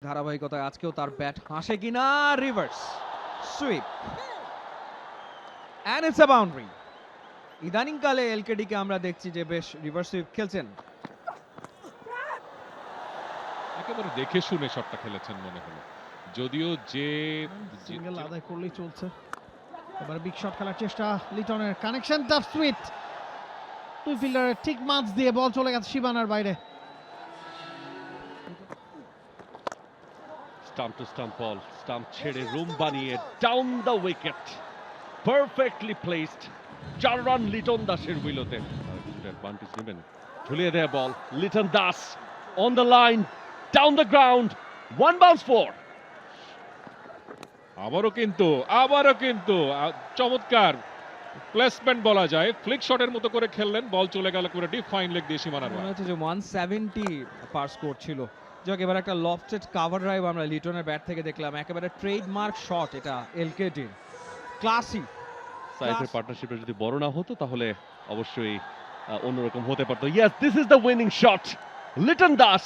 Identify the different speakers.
Speaker 1: ধারাবাহিকতায় আজকেও তার ব্যাট হাসে কিনা। Reverse sweep and it's a boundary. ইদানিং কালে এলকেডি কে আমরা দেখছি যে বেশ রিভার্স সুইপ খেলছেন।
Speaker 2: একেবারে দেখে শুনে শটটা খেলেছেন মনে হলো, যদিও যে
Speaker 3: সিঙ্গেল আদায় করলেই চলছে। এবার বিগ শট খেলার চেষ্টা লিটনের, কানেকশন টাফ সুইট, দুই ফিল্ডারের ঠিক মাঝ দিয়ে বল চলে গেছে সীমানার বাইরে।
Speaker 4: Stump to stump ball, stump ছেড়ে রুম বানিয়ে down the wicket, perfectly placed. 4 run Liton দাসের উইলোতে। অ্যাডভান্টেজ নেবেন, ঝুলিয়ে দেয়া ball, Liton Das on the line, down the ground, 1 bounce 4।
Speaker 2: আবারও কিন্তু চমৎকার প্লেসমেন্ট বলা যায়, ফ্লিক শটের মতো করে খেললেন, বল চলে গেল করে ডিপ ফাইন লেগ দিয়ে সীমানার
Speaker 1: মনে
Speaker 2: বাইরে।
Speaker 1: হচ্ছে যে 170 পার স্কোর ছিল। যাক, এবার একটা লফটেড কাভার ড্রাইভ আমরা লিটনের ব্যাট থেকে দেখলাম, একেবারে ট্রেডমার্ক শট এটা এলকেডির, ক্লাসি।
Speaker 4: সাইফের পার্টনারশিপটা যদি বড় না হতো তাহলে অবশ্যই অন্যরকম হতে পারতো। Yes, this is the winning shot, Liton Das